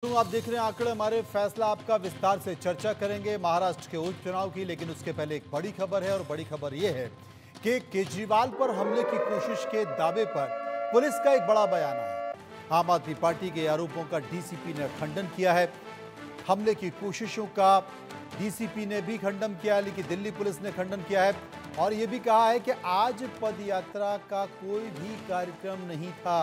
आप देख रहे हैं आंकड़े हमारे फैसला आपका विस्तार से चर्चा करेंगे महाराष्ट्र के उपचुनाव की, लेकिन उसके पहले एक बड़ी खबर है और बड़ी खबर यह है कि केजरीवाल पर हमले की कोशिश के दावे पर पुलिस का एक बड़ा बयान आया है। आम आदमी पार्टी के आरोपों का डीसीपी ने खंडन किया है। हमले की कोशिशों का डीसीपी ने भी खंडन किया है, लेकिन दिल्ली पुलिस ने खंडन किया है और यह भी कहा है कि आज पदयात्रा का कोई भी कार्यक्रम नहीं था।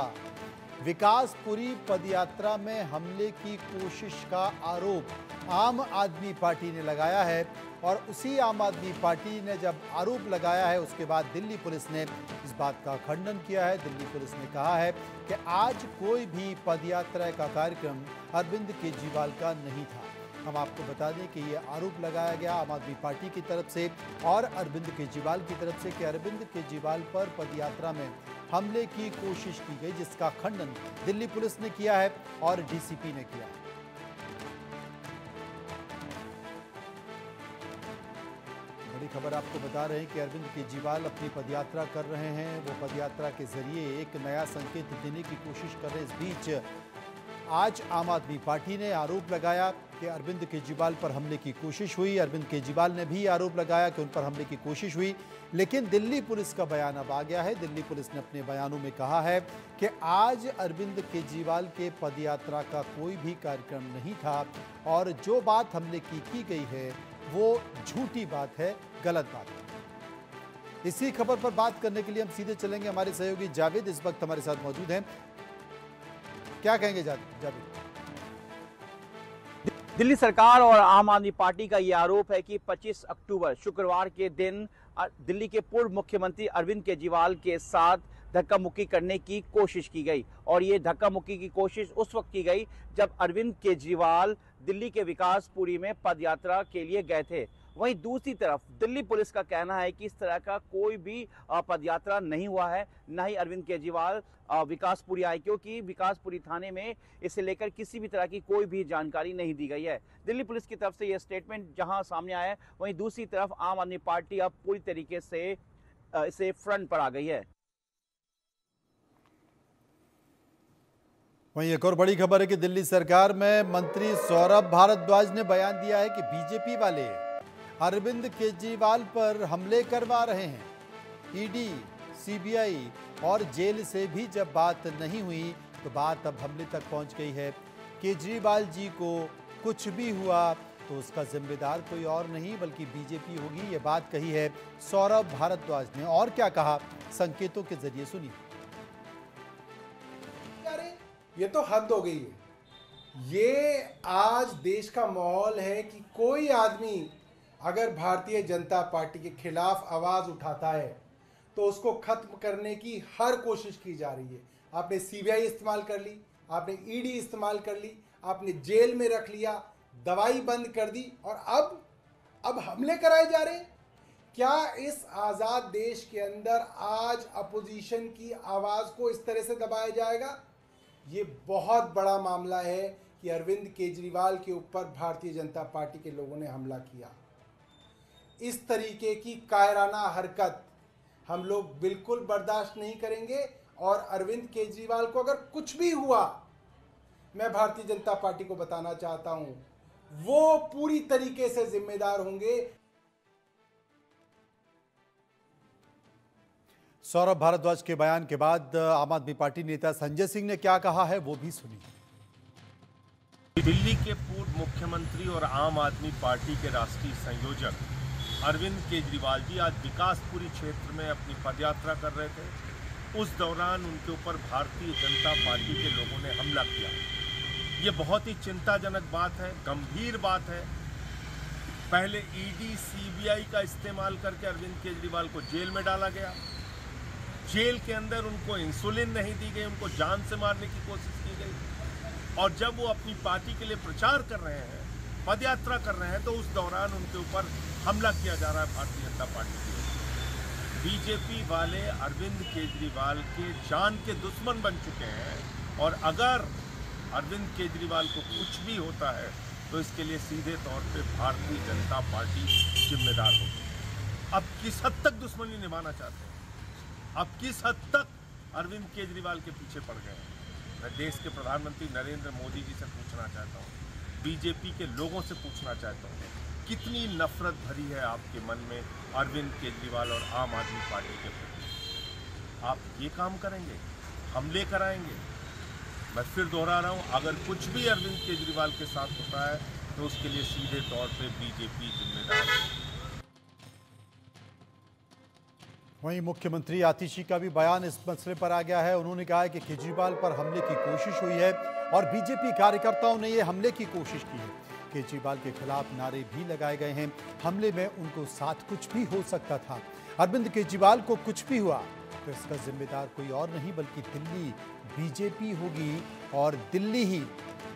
विकासपुरी पदयात्रा में हमले की कोशिश का आरोप आम आदमी पार्टी ने लगाया है और उसी आम आदमी पार्टी ने जब आरोप लगाया है उसके बाद दिल्ली पुलिस ने इस बात का खंडन किया है। दिल्ली पुलिस ने कहा है कि आज कोई भी पदयात्रा का कार्यक्रम अरविंद केजरीवाल का नहीं था। हम आपको बता दें कि ये आरोप लगाया गया आम आदमी पार्टी की तरफ से और अरविंद केजरीवाल की तरफ से कि अरविंद केजरीवाल पर पदयात्रा में हमले की कोशिश की गई, जिसका खंडन दिल्ली पुलिस ने किया है और डीसीपी ने किया है। बड़ी खबर आपको बता रहे हैं कि अरविंद केजरीवाल अपनी पदयात्रा कर रहे हैं। वो पदयात्रा के जरिए एक नया संकेत देने की कोशिश कर रहे हैं। इस बीच आज आम आदमी पार्टी ने आरोप लगाया कि अरविंद केजरीवाल पर हमले की कोशिश हुई। अरविंद केजरीवाल ने भी आरोप लगाया कि उन पर हमले की कोशिश हुई, लेकिन दिल्ली पुलिस का बयान अब आ गया है। दिल्ली पुलिस ने अपने बयानों में कहा है कि आज अरविंद केजरीवाल के पदयात्रा का कोई भी कार्यक्रम नहीं था और जो बात हमले की गई है वो झूठी बात है, गलत बात है। इसी खबर पर बात करने के लिए हम सीधे चलेंगे। हमारे सहयोगी जावेद इस वक्त हमारे साथ मौजूद हैं। क्या कहेंगे जावेद? दिल्ली सरकार और आम आदमी पार्टी का यह आरोप है कि 25 अक्टूबर शुक्रवार के दिन दिल्ली के पूर्व मुख्यमंत्री अरविंद केजरीवाल के साथ धक्का मुक्की करने की कोशिश की गई और ये धक्का मुक्की की कोशिश उस वक्त की गई जब अरविंद केजरीवाल दिल्ली के विकासपुरी में पदयात्रा के लिए गए थे। वहीं दूसरी तरफ दिल्ली पुलिस का कहना है कि इस तरह का कोई भी पदयात्रा नहीं हुआ है, न ही अरविंद केजरीवाल विकासपुरी आए, क्योंकि विकासपुरी थाने में इसे लेकर किसी भी तरह की कोई भी जानकारी नहीं दी गई है। दिल्ली पुलिस की तरफ से यह स्टेटमेंट जहां सामने आया है, वहीं दूसरी तरफ आम आदमी पार्टी अब पूरी तरीके से इसे फ्रंट पर आ गई है। वहीं एक और बड़ी खबर है कि दिल्ली सरकार में मंत्री सौरभ भारद्वाज ने बयान दिया है कि बीजेपी वाले अरविंद केजरीवाल पर हमले करवा रहे हैं। ईडी, सीबीआई और जेल से भी जब बात नहीं हुई तो बात अब हमले तक पहुंच गई है। केजरीवाल जी को कुछ भी हुआ तो उसका जिम्मेदार कोई और नहीं बल्कि बीजेपी होगी, ये बात कही है सौरभ भारद्वाज ने। और क्या कहा, संकेतों के जरिए सुनिए। ये तो हद हो गई है। ये आज देश का माहौल है कि कोई आदमी अगर भारतीय जनता पार्टी के खिलाफ आवाज उठाता है तो उसको खत्म करने की हर कोशिश की जा रही है। आपने सीबीआई इस्तेमाल कर ली, आपने ईडी इस्तेमाल कर ली, आपने जेल में रख लिया, दवाई बंद कर दी और अब हमले कराए जा रहे हैं। क्या इस आज़ाद देश के अंदर आज अपोजिशन की आवाज़ को इस तरह से दबाया जाएगा? ये बहुत बड़ा मामला है कि अरविंद केजरीवाल के ऊपर भारतीय जनता पार्टी के लोगों ने हमला किया। इस तरीके की कायराना हरकत हम लोग बिल्कुल बर्दाश्त नहीं करेंगे और अरविंद केजरीवाल को अगर कुछ भी हुआ, मैं भारतीय जनता पार्टी को बताना चाहता हूं, वो पूरी तरीके से जिम्मेदार होंगे। सौरभ भारद्वाज के बयान के बाद आम आदमी पार्टी नेता संजय सिंह ने क्या कहा है वो भी सुनिए। दिल्ली के पूर्व मुख्यमंत्री और आम आदमी पार्टी के राष्ट्रीय संयोजक अरविंद केजरीवाल जी आज विकासपुरी क्षेत्र में अपनी पदयात्रा कर रहे थे। उस दौरान उनके ऊपर भारतीय जनता पार्टी के लोगों ने हमला किया। ये बहुत ही चिंताजनक बात है, गंभीर बात है। पहले ईडी, सीबीआई का इस्तेमाल करके अरविंद केजरीवाल को जेल में डाला गया। जेल के अंदर उनको इंसुलिन नहीं दी गई, उनको जान से मारने की कोशिश की गई और जब वो अपनी पार्टी के लिए प्रचार कर रहे हैं, पदयात्रा कर रहे हैं, तो उस दौरान उनके ऊपर हमला किया जा रहा है भारतीय जनता पार्टी की। बीजेपी वाले अरविंद केजरीवाल के जान के दुश्मन बन चुके हैं और अगर अरविंद केजरीवाल को कुछ भी होता है तो इसके लिए सीधे तौर पे भारतीय जनता पार्टी जिम्मेदार होगी। अब किस हद तक दुश्मनी निभाना चाहते हैं, अब किस हद तक अरविंद केजरीवाल के पीछे पड़ गए हैं। मैं देश के प्रधानमंत्री नरेंद्र मोदी जी से पूछना चाहता हूँ, बीजेपी के लोगों से पूछना चाहता हूँ, कितनी नफरत भरी है आपके मन में अरविंद केजरीवाल और आम आदमी पार्टी के प्रति? आप ये काम करेंगे, हमले कराएंगे? मैं फिर दोहरा रहा हूँ, अगर कुछ भी अरविंद केजरीवाल के साथ होता है तो उसके लिए सीधे तौर पे बीजेपी जिम्मेदार है। वहीं मुख्यमंत्री आतिशी का भी बयान इस मसले पर आ गया है। उन्होंने कहा है कि केजरीवाल पर हमले की कोशिश हुई है और बीजेपी कार्यकर्ताओं ने ये हमले की कोशिश की है। केजरीवाल के खिलाफ नारे भी लगाए गए हैं। हमले में उनको साथ कुछ भी हो सकता था। अरविंद केजरीवाल को कुछ भी हुआ तो इसका जिम्मेदार कोई और नहीं बल्कि दिल्ली बीजेपी होगी और दिल्ली ही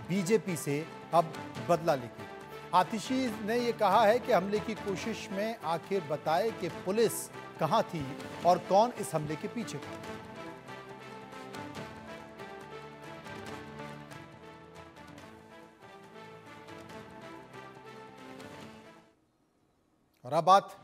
बीजेपी से अब बदला लेगी। आतिशी ने यह कहा है कि हमले की कोशिश में आखिर बताए कि पुलिस कहां थी और कौन इस हमले के पीछे था। और अब बात